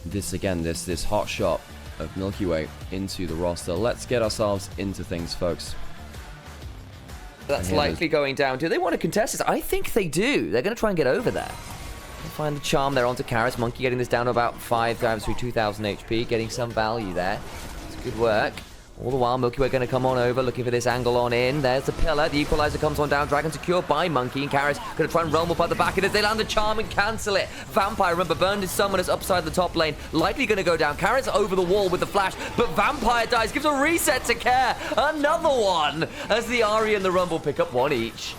This hot shot of Milky Way into the roster. Let's get ourselves into things, folks. That's likely going down. Do they want to contest this? I think they do. They're going to try and get over there. Find the charm there onto Karis. Monkey getting this down to about 5 times through 2,000 HP. Getting some value there. It's good work. All the while, Milky Way going to come on over, looking for this angle on in. There's the pillar. The equalizer comes on down. Dragon secured by Monkey. And Karis going to try and realm up at the back of it. They land a charm and cancel it. Vampire, remember, burned his summoners upside the top lane. Likely going to go down. Karis over the wall with the flash. But Vampire dies. Gives a reset to Care. Another one. As the Ahri and the Rumble pick up one each.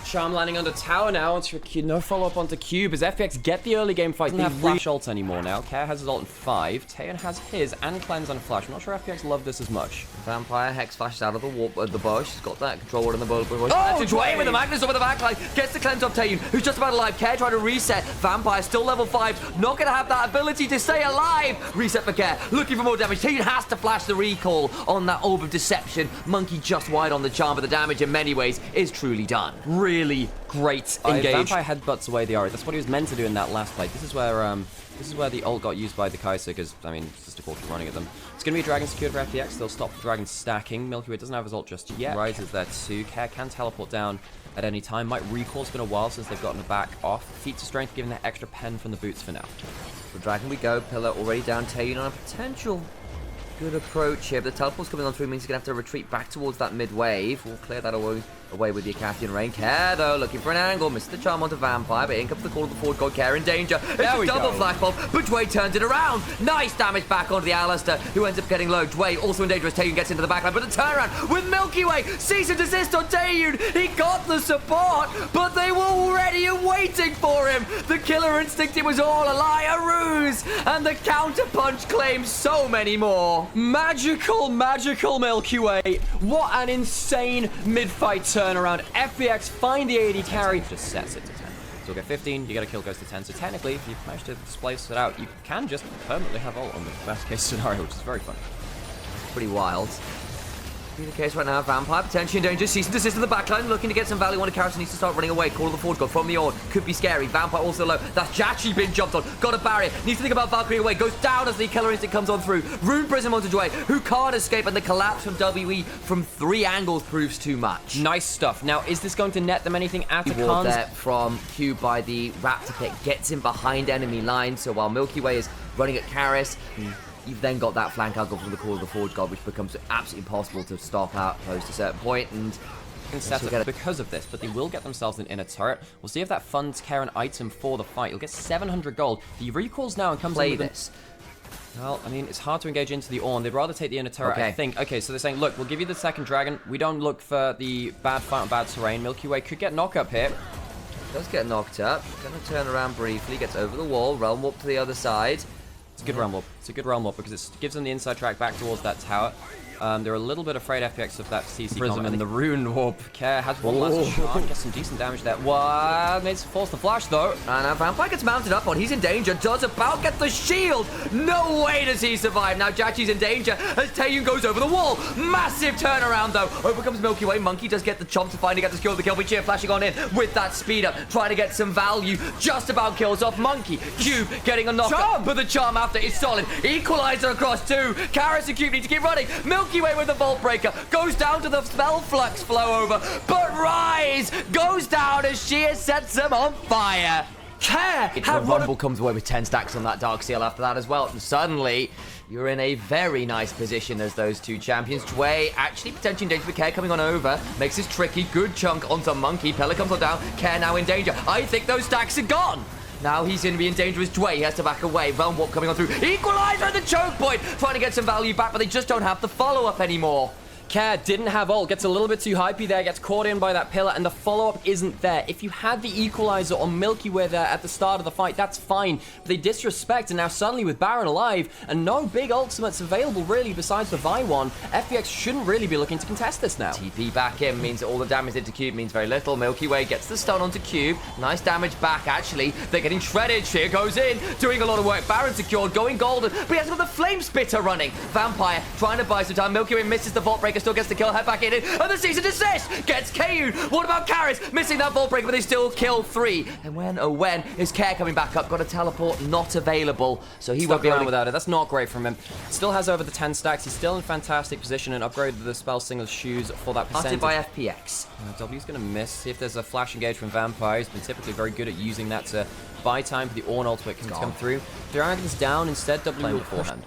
Charm landing under tower now onto no follow-up onto Cube as FPX get the early game fight. Doesn't have flash ult anymore now. Care has his ult in 5. Taeyeon has his and Cleanse on flash. I'm not sure FPX love this as much. Vampire Hex flashes out of the warp of the bush. He's got that control ward in the bush. Oh, Dwayne with the Magnus over the backline. Gets the cleanse off Taeyeon, who's just about alive. Care trying to reset. Vampire still level 5. Not going to have that ability to stay alive. Reset for Care. Looking for more damage. Taeyeon has to flash the recall on that Orb of Deception. Monkey just wide on the charm, but the damage in many ways is truly done. Really great engage. Vampire headbutts away the Ahri. That's what he was meant to do in that last fight. This is where the ult got used by the Kai'Sa, because, I mean, it's just a keep running at them. It's going to be a Dragon secured for FPX. They'll stop the Dragon stacking. Milky Way doesn't have his ult just yet. Rise is there too. Care can teleport down at any time. Might recall. It's been a while since they've gotten the back off. Feats of Strength giving that extra pen from the boots for now. For Dragon we go. Pillar already down. Taeyeon on a potential good approach here. But the teleport's coming on through means he's going to have to retreat back towards that mid wave. We'll clear that away with the Acathian Rain. Care, though, looking for an angle. Missed the charm onto Vampire, but in comes the call of the forward god. Care in danger. It's a double flashbulb, but Dway turns it around. Nice damage back onto the Alistair, who ends up getting low. Dway also in danger as Taeyeon gets into the backline, but a turnaround with Milky Way. Cease and desist on Taeyeon. He got the support, but they were ready and waiting for him. The killer instinct, it was all a lie, a ruse, and the counter punch claims so many more. Magical Milky Way. What an insane mid-fight turnaround. FPX find the AD carry. Just sets it to 10. So we'll get 15, you get a kill, goes to 10. So technically, if you've managed to splice it out, you can just permanently have ult on the best case scenario, which is very fun. Pretty wild. Be the case right now. Vampire potentially in danger. Cease and desist in the backline, looking to get some value on a Karis. Needs to start running away. Call of the forward god from the Ord. Could be scary. Vampire also low. That's Jachi been jumped on. Got a barrier. Needs to think about Valkyrie away. Goes down as the killer instinct comes on through. Rune Prism onto Dway, who can't escape, and the collapse from WE from 3 angles proves too much. Nice stuff. Now, is this going to net them anything at the Ward there from Cube by the Raptor pick. Gets him behind enemy lines. So while Milky Way is running at Karis, you've then got that flank angle from the Call of the Forge God, which becomes absolutely impossible to stop out post a certain point, and can set up because of this, but they will get themselves an inner turret. We'll see if that funds Care an item for the fight. You'll get 700 gold. The recalls now and comes in with this. Well, I mean, it's hard to engage into the Ornn. They'd rather take the inner turret, I think. Okay, so they're saying, look, we'll give you the second dragon. We don't look for the bad fight on bad terrain. Milky Way could get knock up here. Does get knocked up. Gonna turn around briefly. Gets over the wall. Realm warp to the other side. It's a good realm warp. It's a good realm warp because it gives them the inside track back towards that tower. They're a little bit afraid FPX of that CC Prism and the Rune Warp. Care has one last shot. Gets some decent damage there. What? Needs to force the flash though. And now Vampire gets mounted up on. He's in danger. Does about get the shield. No way does he survive. Now Jachi's in danger as Taeyeon goes over the wall. Massive turnaround though. Over comes Milky Way. Monkey does get the chomp to finally get the secure the kill. Cheer flashing on in with that speed up. Trying to get some value. Just about kills off Monkey. Cube getting a knock. But the charm after is solid. Equalizer across 2. Karis and Cube need to keep running. Milky Way with the Vault Breaker goes down to the spell flux flow over, but Rise goes down as Sheer sets him on fire. Care! Rumble comes away with 10 stacks on that Dark Seal after that as well, and suddenly you're in a very nice position as those two champions. Dway actually potentially in danger with Care coming on over, makes this tricky, good chunk onto Monkey. Pella comes on down, Care now in danger. I think those stacks are gone. Now he's going to be in danger as Dway. He has to back away. Realm Warp coming on through. Equalizer at the choke point. Trying to get some value back, but they just don't have the follow-up anymore. Care didn't have ult, gets a little bit too hypey there, gets caught in by that pillar, and the follow-up isn't there. If you had the equalizer on Milky Way there at the start of the fight, that's fine, but they disrespect, and now suddenly with Baron alive, and no big ultimates available really besides the Vi one, FPX shouldn't really be looking to contest this now. TP back in means all the damage into Cube means very little. Milky Way gets the stun onto Cube. Nice damage back, actually. They're getting shredded. Sheer goes in, doing a lot of work. Baron secured, going golden, but he has got the Flame Spitter running. Vampire trying to buy some time. Milky Way misses the Vault Breaker. still gets the kill, head back in it, and the cease and desist gets KU. What about Karis? Missing that vault breaker, but they still kill 3. And when, oh when, is Care coming back up? Got a teleport not available, so he won't be around able to... without it. That's not great from him. Still has over the 10 stacks. He's still in fantastic position and upgraded the spell singer's shoes for that percentage. by FPX. W's going to miss. See if there's a flash engage from Vampire. He's been typically very good at using that to buy time for the Ornn ultimate to come through. Dragon's down. Instead, W will beforehand.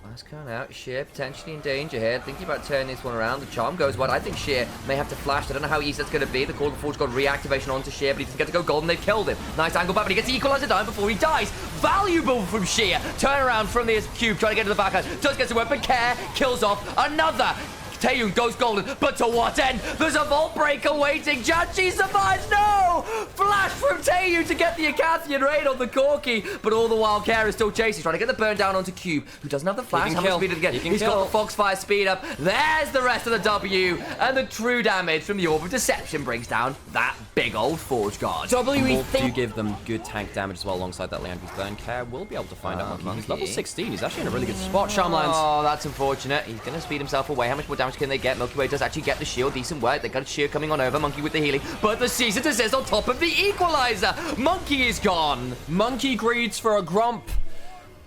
Last card out. Sheer potentially in danger here. Thinking about turning this one around. The charm goes wide. I think Sheer may have to flash. I don't know how easy that's going to be. The Call of Forge got reactivation onto Sheer, but he doesn't get to go golden. They've killed him. Nice angle back, but he gets the equalizer down before he dies. Valuable from Sheer. Turn around from the cube, trying to get to the back line. Does get to work, but Care kills off another. Taeyun goes golden, but to what end? There's a vault breaker waiting. Jachi survives. No! Flash from Taeyun to get the Acathian raid on the Corki, but all the while Care is still chasing, trying to get the burn down onto Cube, who doesn't have the flash. How much speed did he get? He's got the Foxfire speed up. There's the rest of the W, and the true damage from the Orb of Deception brings down that big old Forge Guard. We do give them good tank damage as well alongside that Leandri's burn. Care will be able to find out Monkey. He's level 16. He's actually in a really good spot. Shyamalan's. Oh, that's unfortunate. He's going to speed himself away. How much more damage can they get? Milky Way does actually get the shield. Decent work. They got a sheer coming on over. Monkey with the healing. But the Caesar desist on top of the equalizer. Monkey is gone. Monkey greeds for a grump.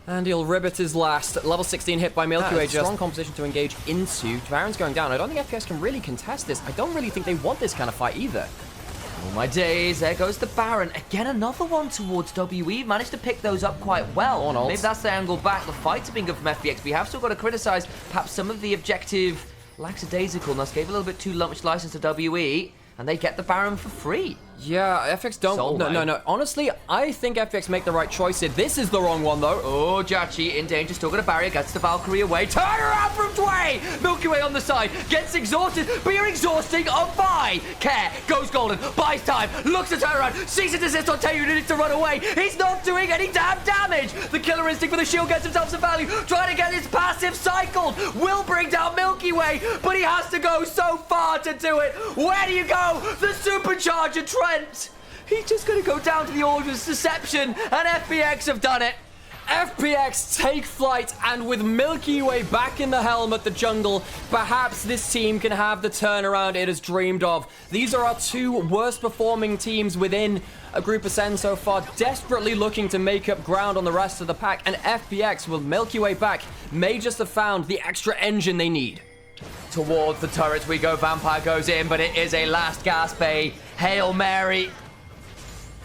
And he'll ribbit his last. Level 16 hit by Milky Way. Strong composition to engage into. Baron's going down. I don't think FPX can really contest this. I don't really think they want this kind of fight either. Oh my days, there goes the Baron. Again, another one towards WE. Managed to pick those up quite well. Maybe that's the angle back. The fights have been good from FPX. We have still got to criticize perhaps some of the objective lackadaisicalness. Gave a little bit too much license to WE, and they get the Baron for free. Yeah, FX don't... No. Honestly, I think FX make the right choice here. This is the wrong one, though. Oh, Jachi in danger. Still got a barrier. Gets the Valkyrie away. Turn around from Dway. Milky Way on the side. Gets exhausted, but you're exhausting a Vi. Care goes golden. Buys time. Looks to turn around. Sees a desist on Taeyun who needs to run away. He's not doing any damn damage. The killer instinct for the shield gets himself some value. Trying to get his passive cycled. Will bring down Milky Way, but he has to go so far to do it. Where do you go? The supercharger Trent. He's just going to go down to the Order's Deception, and FPX have done it. FPX take flight, and with Milky Way back in the helm at the jungle, perhaps this team can have the turnaround it has dreamed of. These are our two worst performing teams within a Group Ascend so far, desperately looking to make up ground on the rest of the pack, and FPX, with Milky Way back, may just have found the extra engine they need. Towards the turrets we go. Vampire goes in, but it is a last gasp, a Hail Mary.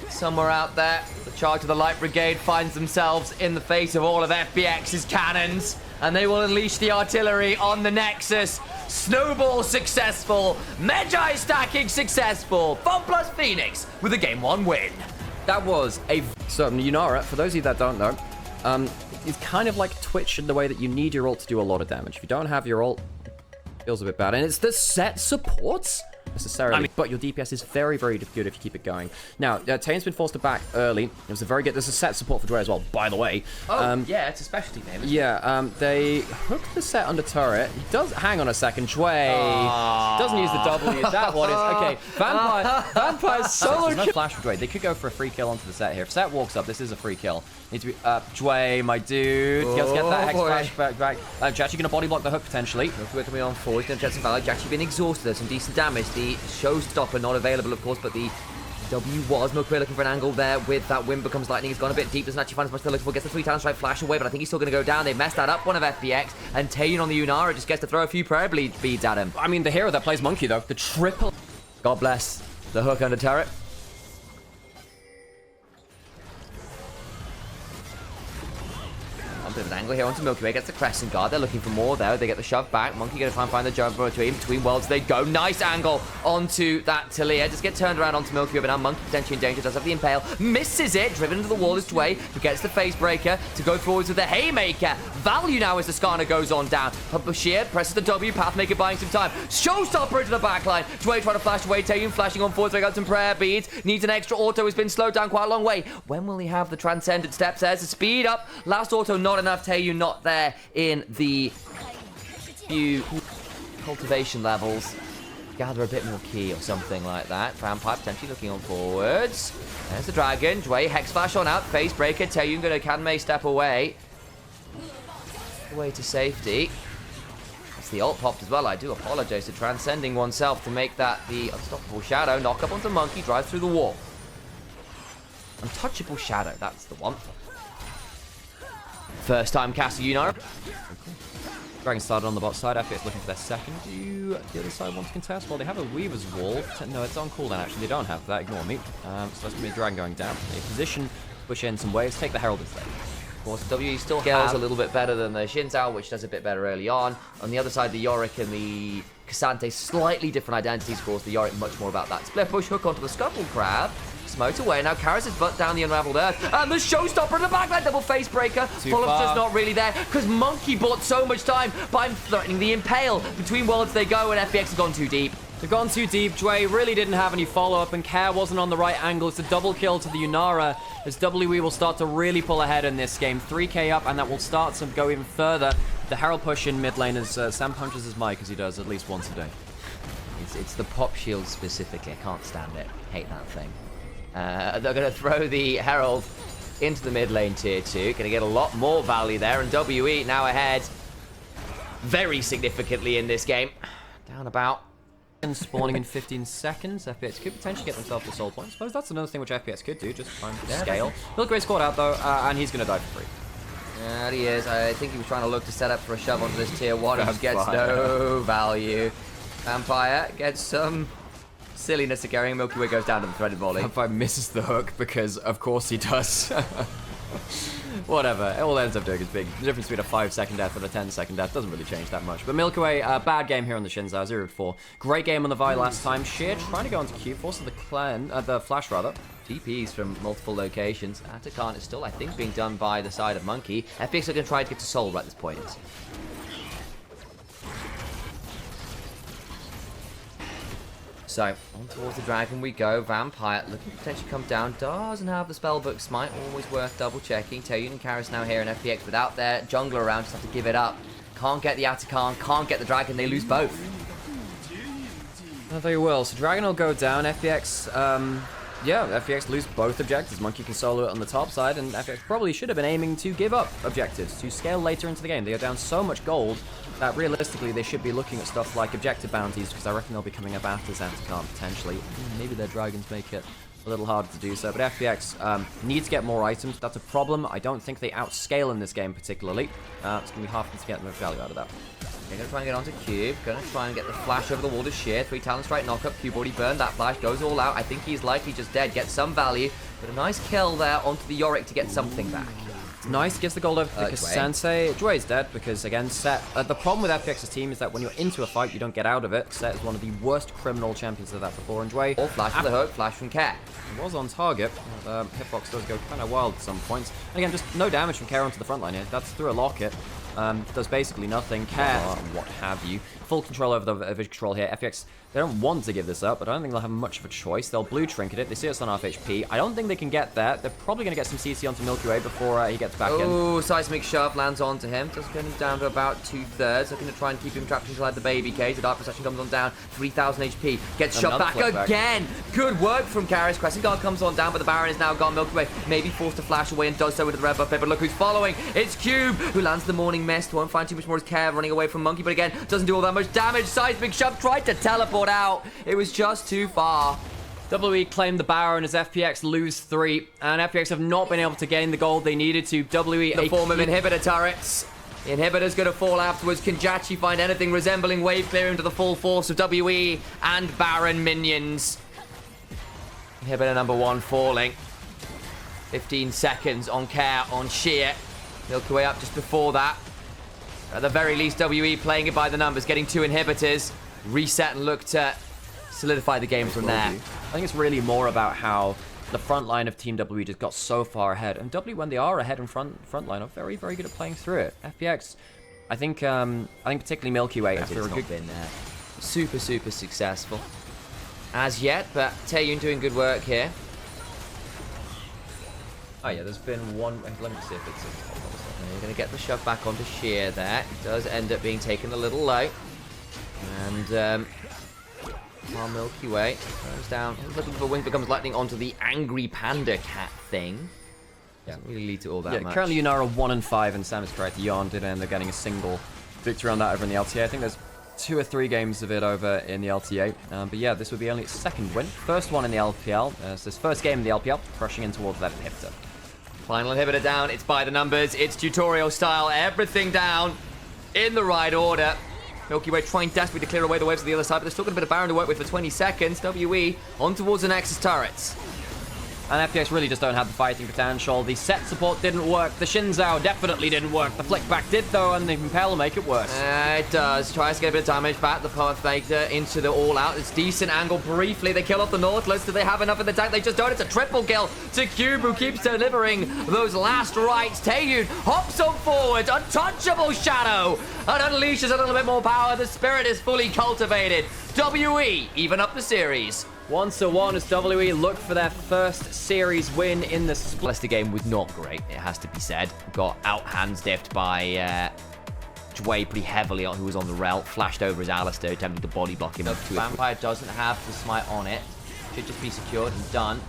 Somewhere out there, the charge of the Light Brigade finds themselves in the face of all of FPX's cannons, and they will unleash the artillery on the Nexus. Snowball successful, Magi stacking successful, FunPlus Phoenix with a Game 1 win. That was a... So, Yunara, for those of you that don't know, it's kind of like Twitch in the way that you need your ult to do a lot of damage. If you don't have your ult, it feels a bit bad. And it's the set supports necessarily, but your DPS is very, very good if you keep it going. Now, Taeyan's been forced to back early. It was a very good... There's a set support for Dway as well, by the way. Oh, yeah, it's a specialty name, isn't it? They hooked the set under turret. He does... Hang on a second. Dway doesn't use the W. That one is... Okay, Vampire's solo kill. There's no flash for Dway. They could go for a free kill onto the set here. If set walks up, this is a free kill. Needs to be... Dway, my dude. Let's get that Hex flash back. Jachi gonna body block the hook, potentially. We're coming on forward. He's gonna get some value. Jachi been exhausted. There's some decent damage. The showstopper not available, of course, but the W was. Milky Way looking for an angle there with that Wind Becomes Lightning. He's gone a bit deep. Doesn't actually find as much to look for. Gets the 3-talent strike flash away, but I think he's still going to go down. They messed that up, one of FPX, and Taeyun on the Yunara just gets to throw a few prayer beads at him. I mean, the hero that plays Monkey, though, the triple... God bless. The hook under turret. Bit of an angle here onto Milky Way, gets the Crescent Guard. They're looking for more there. They get the shove back. Monkey gonna try and find the jump between worlds. They go. Nice angle onto that Talia. Just get turned around onto Milky Way, but now Monkey potentially in danger. Does have the Impale. Misses it. Driven into the wall this way. But gets the Face Breaker to go forwards with the Haymaker. Value now as the Skarner goes on down. Bashir presses the W. Pathmaker buying some time. Showstopper into the backline. Dway trying to flash away. Taeyun flashing on forwards. They got some prayer beads. Needs an extra auto. Has been slowed down quite a long way. When will he have the Transcendent Steps? There's the speed up. Last auto not enough. Taeyun not there in the few cultivation levels. Gather a bit more key or something like that. Vampire potentially looking on forwards. There's the dragon. Dway, Hex Flash on out. Face Breaker. Taeyun gonna Kanmei step away. Away to safety. FPX. The ult popped as well. I do apologize to transcending oneself to make that the unstoppable shadow. Knock up onto Monkey, drive through the wall. Untouchable shadow, that's the one. First time cast Yunar. Dragon started on the bot side. FPX looking for their second. Do the other side want to contest? Well, they have a Weaver's Wall. No, it's on cooldown, actually. They don't have that. Ignore me. So that's going to be a Dragon going down. A position, push in some waves, take the Herald instead. Of course, WE still scales a little bit better than the Xin Zhao, which does a bit better early on. On the other side, the Yorick and the Cassante, slightly different identities. Of course, the Yorick much more about that split push, hook onto the Scuttle Crab. Smoked away. Now Karis is butt down the Unraveled Earth. And the Showstopper in the backline. Double face breaker. Fulham's just not really there because Monkey bought so much time by threatening the Impale. Between worlds they go and FPX have gone too deep. They've gone too deep. Dre really didn't have any follow-up and Care wasn't on the right angle. It's a double kill to the Yunara as WE will start to really pull ahead in this game. 3k up and that will start to go even further. The Herald push in mid lane as Sam punches his mic as he does at least once a day. It's the pop shield specifically. I can't stand it. Hate that thing. They're going to throw the Herald into the mid lane tier 2. Going to get a lot more value there. And WE now ahead very significantly in this game. Down about. Spawning in 15 seconds. FPX could potentially get themselves to soul point. I suppose that's another thing which FPX could do. Just try and scale. Milkway scored out though. And he's going to die for free. There he is. I think he was trying to look to set up for a shove onto this tier 1. He just gets no value. Vampire gets some silliness to carrying. Milky Way goes down to the threaded volley. Vampire misses the hook because of course he does. Whatever, all it ends up doing is big. The difference between a 5-second death and a 10-second death doesn't really change that much. But Milky Way, bad game here on the Xin Zhao, 0-4. Great game on the Vi last time. Sheer trying to go onto Q, force of the Flash rather. TPs from multiple locations. Atakan is still, I think, being done by the side of Monkey. FPX are going to try to get to Soul right at this point. So, on towards the Dragon we go. Vampire looking to potentially come down. Doesn't have the Spellbook Smite. Always worth double checking. Taeyun and Karis now here in FPX without their jungler around. Just have to give it up. Can't get the Atakan. Can't get the Dragon. They lose both. Oh, they will. So Dragon will go down. FPX, yeah, FPX lose both objectives. Monkey can solo it on the top side, and FPX probably should have been aiming to give up objectives to scale later into the game. They are down so much gold that realistically they should be looking at stuff like objective bounties, because I reckon they'll be coming up after Zantakan potentially. Maybe their dragons make it a little harder to do so, but FPX need to get more items. That's a problem. I don't think they outscale in this game particularly. It's going to be hard to get much value out of that. They're going to try and get onto Cube. Going to try and get the flash over the wall to Sheer. 3 Talon Strike knockup. Cube already burned that flash. Goes all out. I think he's likely just dead. Gets some value. But a nice kill there onto the Yorick to get something back. Nice, gives the gold over to Cassante. Dway's dead because, again, Set... the problem with FPX's team is that when you're into a fight, you don't get out of it. Set is one of the worst criminal champions of that before, and Dway... Or flash for the hook, flash from Care. He was on target. Hitbox does go kind of wild at some points. And again, just no damage from Care onto the front line here. That's through a locket. Does basically nothing. Care, what have you. Full control over the vision control here. FPX, they don't want to give this up, but I don't think they'll have much of a choice. They'll blue trinket it. They see us on half HP. I don't think they can get there. They're probably going to get some CC onto Milky Way before he gets back in. Oh, seismic shove lands onto him. Just getting down to about 2/3. Looking to try and keep him trapped inside the baby cage. The Dark Procession comes on down. 3,000 HP. Gets shot back again. Good work from Karis. Crescent Guard comes on down, but the Baron is now gone. Milky Way maybe forced to flash away and does so with the red buff. But look who's following. It's Cube, who lands the Morning Mist. Won't find too much more as Care running away from Monkey, but again, doesn't do all that much damage. Seismic shove tried to teleport out. It was just too far. WE claimed the Baron as FPX lose 3, and FPX have not been able to gain the gold they needed to. WE the form of inhibitor turrets. The inhibitor's going to fall afterwards. Can Jachi find anything resembling wave clearing to the full force of WE and Baron minions? Inhibitor number 1 falling. 15 seconds on Care, on Sheer. Milky Way up just before that. At the very least, WE playing it by the numbers, getting 2 inhibitors. Reset and look to solidify the game from there. I think it's really more about how the front line of Team WE just got so far ahead. And W, when they are ahead in front line, are very, very good at playing through it. FPX, I think particularly Milky Way, after a good... been super, super successful as yet, but Taeyun doing good work here. Oh yeah, there's been one... Let me see if it's... You're going to get the shove back onto Sheer there. It does end up being taken a little low. And while Milky Way goes down, a little bit of a wing becomes lightning onto the angry panda cat thing. Doesn't really lead to all that much. Currently Yunara 1 and 5, and Sam is correct. Yon did end up getting a single victory on that over in the LTA. I think there's 2 or 3 games of it over in the LTA. But yeah, this would be only its second win. First one in the LPL. It's this first game in the LPL, crushing in towards that inhibitor. Final inhibitor down. It's by the numbers. It's tutorial style. Everything down in the right order. Milky Way trying desperately to clear away the waves to the other side, but they're still got a bit of Baron to work with for 20 seconds. WE on towards the Nexus turrets. And FPX really just don't have the fighting potential. The set support didn't work. The Shinzao definitely didn't work. The flick back did, though, and the Impel will make it worse. It does. Tries to get a bit of damage back. The Pathfinder into the all-out. It's decent angle briefly. They kill off the Nautilus. Do they have enough in the tank? They just don't. It's a triple kill to Cube, who keeps delivering those last rites. Taeyun hops on forward. Untouchable Shadow. And unleashes a little bit more power. The spirit is fully cultivated. WE even up the series. 1-1 as WE looked for their first series win in the split. Leicester game was not great, it has to be said. Got out hands diffed by Jway pretty heavily, who was on the rel. Flashed over as Alistair, attempting to body block him. The Vampire doesn't have the smite on it. Should just be secured and done.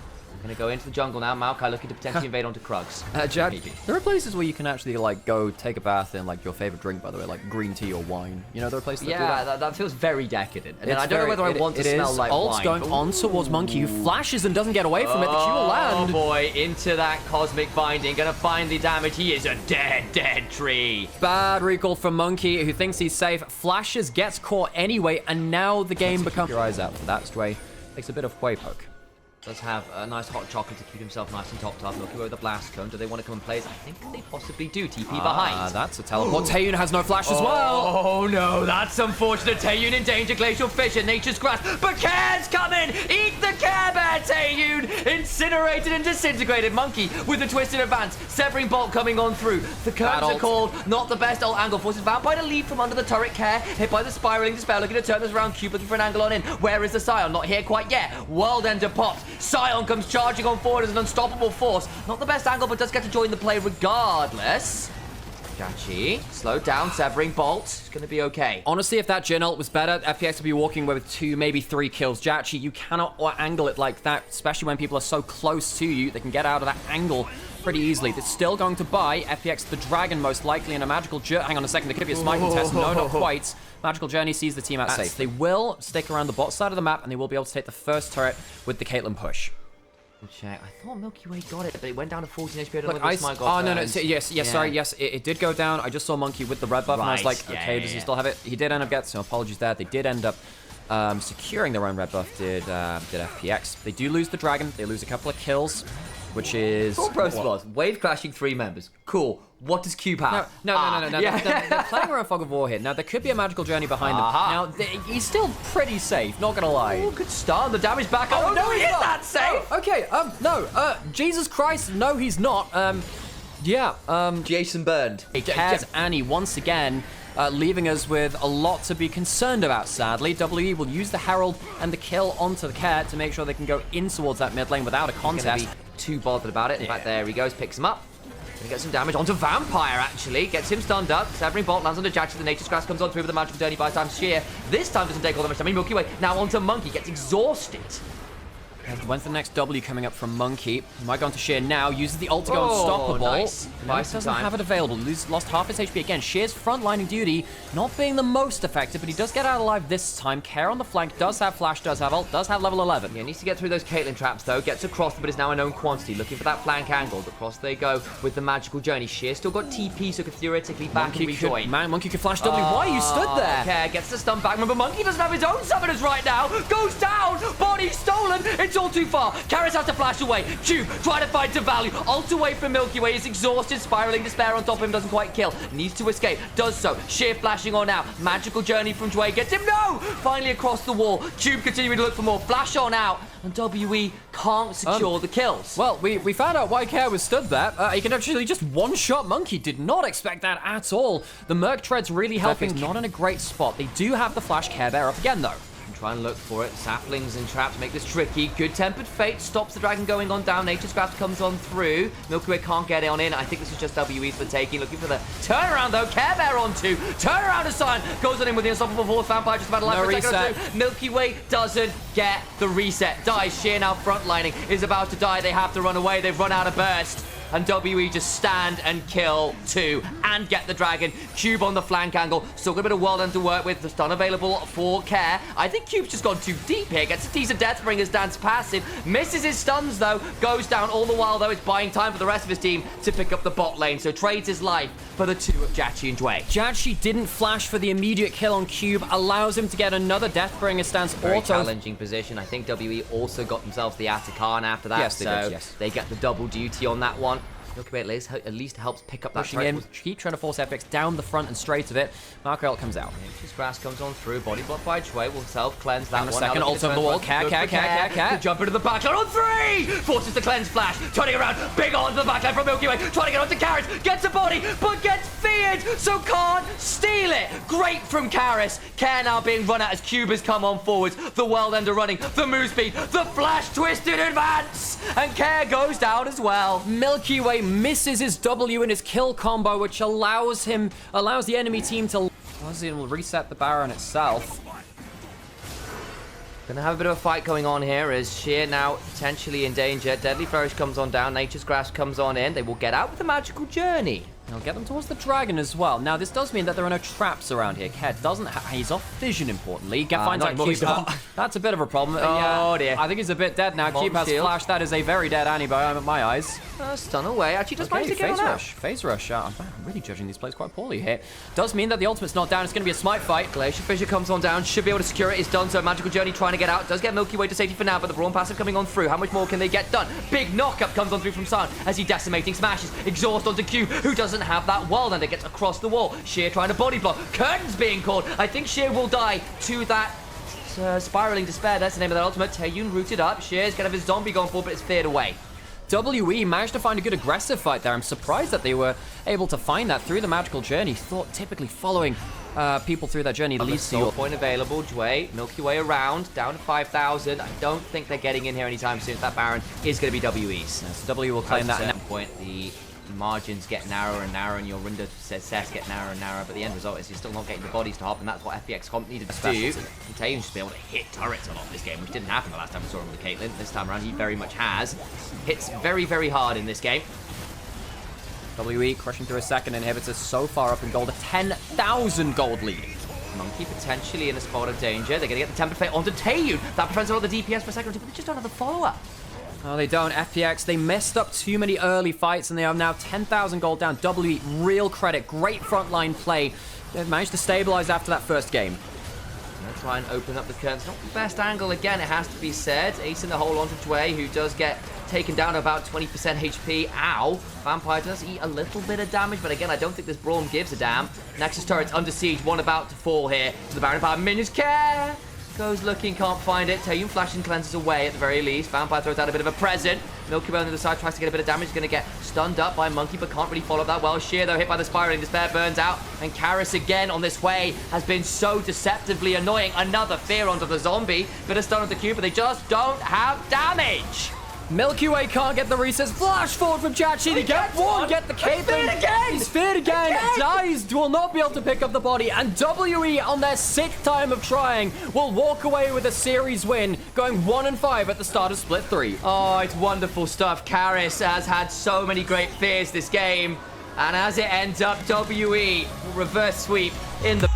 Going to go into the jungle now. Maokai looking to potentially invade onto Krugs. Jack, there are places where you can actually, like, go take a bath in, like, your favorite drink, by the way, like green tea or wine. You know, there are places that do that. Yeah, that feels very decadent. And I don't know whether I want to smell like wine. Ult's going on towards Monkey, who flashes and doesn't get away from it. The Q will land. Oh, boy, into that cosmic binding. Going to find the damage. He is a dead tree. Bad recall from Monkey, who thinks he's safe. Flashes, gets caught anyway, and now the game becomes... Keep your eyes out for that. Stray takes a bit of Hway poke. Does have a nice hot chocolate to keep himself nice and topped up. Looking over the blast cone. Do they want to come and play? I think they possibly do. TP behind. That's a teleport. Taeyun has no flash as well. Oh no, that's unfortunate. Taeyun in danger. Glacial Fissure, Nature's Grasp. But Care's coming. Eat the Care Bear, Taeyun. Incinerated and disintegrated. Monkey with the twisted advance. Severing Bolt coming on through. The curves are called. Not the best ult angle. Forces Vampire to leave from under the turret. Care hit by the spiraling Despair. Looking to turn this around. Cube looking for an angle on in. Where is the Scion? Not here quite yet. World Ender pops. Scion comes charging on forward as an unstoppable force. Not the best angle, but does get to join the play regardless. Jachi, slow down, Severing Bolt. It's going to be okay. Honestly, if that Jhin ult was better, FPX would be walking away with 2, maybe 3 kills. Jachi, you cannot angle it like that, especially when people are so close to you. They can get out of that angle pretty easily. They're still going to buy FPX the Dragon, most likely, in a Magical Journey. Hang on a second, there could be a smite contest. No, not quite. Magical Journey sees the team out safe. They will stick around the bot side of the map, and they will be able to take the first turret with the Caitlyn push. Check. I thought Milky Way got it, but it went down to 14 HP. I don't know Look, whether Smite got no, yes, sorry, yes, it did go down. I just saw Monkey with the red buff, and I was like, okay, does he still have it? He did end up getting, so apologies there. They did end up securing their own red buff, did FPX. They do lose the Dragon. They lose a couple of kills, which is... Cool pro spot. Wave clashing 3 members. Cool. What does Cube have? No. Yeah. They're playing around Fog of War here. Now, there could be a Magical Journey behind them. Now, he's still pretty safe, not gonna lie. Oh, good start. The damage back up. Oh, no, he is that safe. Oh, okay, no, Jesus Christ, no, he's not. Jason burned. Cares Annie once again, leaving us with a lot to be concerned about, sadly. WE will use the Herald and the kill onto the Care to make sure they can go in towards that mid lane without a contest. Be too bothered about it. In fact, there he goes, picks him up. Gonna get some damage onto Vampire, actually. Gets him stunned up. Severing Bolt lands onto Jax. The Nature's Grasp comes on through with the Magical Journey by time Sheer. This time doesn't take all the much damage. Milky Way now onto Monkey. Gets exhausted. When's the next W coming up from Monkey? He might go on to Sheer now. Uses the ult to go unstoppable. Nice. No, doesn't have it available. Lost half his HP again. Sheer's frontlining duty, not being the most effective, but he does get out alive this time. Care on the flank, does have flash, does have ult, does have level 11. Yeah, needs to get through those Caitlyn traps, though. Gets across, but is now a known quantity. Looking for that flank angle. Across they go with the Magical Journey. Sheer still got TP, so could theoretically back and rejoin. Monkey could flash W. Why are you stood there? Care gets the stun back. Remember, Monkey doesn't have his own summoners right now. Goes down. Body stolen. It's all too far. Karis has to flash away. Cube trying to find some value. Ult away from Milky Way. Is exhausted. Spiraling Despair on top of him. Doesn't quite kill. Needs to escape. Does so. Sheer flashing on now. Magical Journey from Jway. Gets him. No! Finally across the wall. Cube continuing to look for more. Flash on out. And WE can't secure the kills. Well, we found out why Care was stood there. He can actually just one-shot Monkey. Did not expect that at all. The Merc Tread's really helping. Not in a great spot. They do have the flash Care Bear up again, though. Try and look for it. Saplings and traps make this tricky. Good Tempered Fate stops the Dragon going on down. Nature's Grasp comes on through. Milky Way can't get on in. I think this is just WE's for taking. Looking for the turnaround, though. Care Bear on 2. Turnaround aside. Goes on in with the unstoppable force. Vampire just about alive for a second or 2. Milky Way doesn't get the reset. Dies. Sheer now frontlining. Is about to die. They have to run away. They've run out of burst. and WE just stand and kill 2 and get the dragon. Cube on the flank angle. Still got a bit of world to work with. The stun available for Care. I think Cube's just gone too deep here. Gets a tease of Deathbringer's dance passive. Misses his stuns, though. Goes down all the while, though. It's buying time for the rest of his team to pick up the bot lane. So trades his life for the 2 of Jachie and Dway. Jachie didn't flash for the immediate kill on Cube. Allows him to get another Deathbringer stance. Very challenging position. I think WE also got themselves the Atakan after that. Yes, they did, yes. They get the double duty on that one. Milky Way at least helps pick up that pushing in. Keep trying to force FPX down the front and straight of it. Marco ult comes out. Nature's Grass comes on through. Body block by Chue will self-cleanse that one. Second ult over the wall. Cat. Jump into the backline on 3! Forces the cleanse flash. Turning around. Big onto the backline from Milky Way. Trying to get onto Karis. Gets a body, but gets feared. So can't steal it. Great from Karis. Care now being run at as Cube has come on forwards. The World Ender running. The move speed. The flash twisted advance. And Care goes down as well. Milky Way misses his W and his kill combo, which allows the enemy team to reset the Baron itself. Gonna have a bit of a fight going on here as Sheer now potentially in danger. Deadly Flourish comes on down. Nature's Grasp comes on in. They will get out with the Magical Journey. I'll get them towards the dragon as well. Now, this does mean that there are no traps around here. Ked doesn't he's off vision, importantly. Finds out Cube. That's a bit of a problem. Oh, dear. I think he's a bit dead now. Cube has flash. That is a very dead Annie by my eyes. Stun away. Actually, does manage to get on out. Phase rush. I'm really judging these plays quite poorly here. Does mean that the ultimate's not down. It's going to be a smite fight. Glacier Fissure comes on down. Should be able to secure it. It's done so. Magical Journey trying to get out. Does get Milky Way to safety for now, but the Brawn passive coming on through. How much more can they get done? Big knockup comes on through from Sun as he decimating smashes. Exhaust onto Cube, who doesn't have that wall. And it gets across the wall. Sheer trying to body block. Curtains being called. I think Sheer will die to that spiraling despair. That's the name of that ultimate. Taeyun rooted up. Sheer's gonna have his zombie going forward, but it's feared away. WE managed to find a good aggressive fight there. I'm surprised that they were able to find that through the Magical Journey. Thought typically following people through that journey leads to your point available. Dway, Milky Way around, down to 5,000. I don't think they're getting in here anytime soon. That Baron is going to be WE's. Yeah, so W will claim that. At that point, the margins get narrower and narrower, and your window success get narrower and narrower, but the end result is you're still not getting the bodies to hop, and that's what FPX comp needed to do. And Taeyun should be able to hit turrets a lot this game, which didn't happen the last time we saw him with Caitlyn. This time around, he very much has. Hits very, very hard in this game. WE crushing through a second inhibitor, so far up in gold, a 10,000 gold lead. Monkey potentially in a spot of danger. They're going to get the Tempered Fate onto Taeyun. That prevents a lot of the DPS for a second, but they just don't have the follow-up. No, they don't. FPX, they messed up too many early fights, and they are now 10,000 gold down. WE, real credit. Great frontline play. They've managed to stabilize after that first game. Gonna try and open up the curtains. Not the best angle again, it has to be said. Ace in the hole onto Dway, who does get taken down to about 20% HP. Ow. Vampire does eat a little bit of damage, but again, I don't think this Braum gives a damn. Nexus turret's under siege, one about to fall here. To the Baron Power. Minions Care! Goes looking, can't find it. Taeyun flashing cleanses away at the very least. Vampire throws out a bit of a present. Milky Way on the other side tries to get a bit of damage. He's going to get stunned up by Monkey, but can't really follow that well. Sheer, though, hit by the Spiraling Despair, burns out. And Karis again on this way has been so deceptively annoying. Another fear onto the zombie. Bit of stun on the Cube, but they just don't have damage. Milky Way can't get the resets. Flash forward from Jachie to get one. Get the Caitlyn. He's feared again. Dies. Will not be able to pick up the body. And WE on their 6th time of trying will walk away with a series win, going 1-5 at the start of Split 3. Oh, it's wonderful stuff. Karis has had so many great fears this game. And as it ends up, WE reverse sweep in the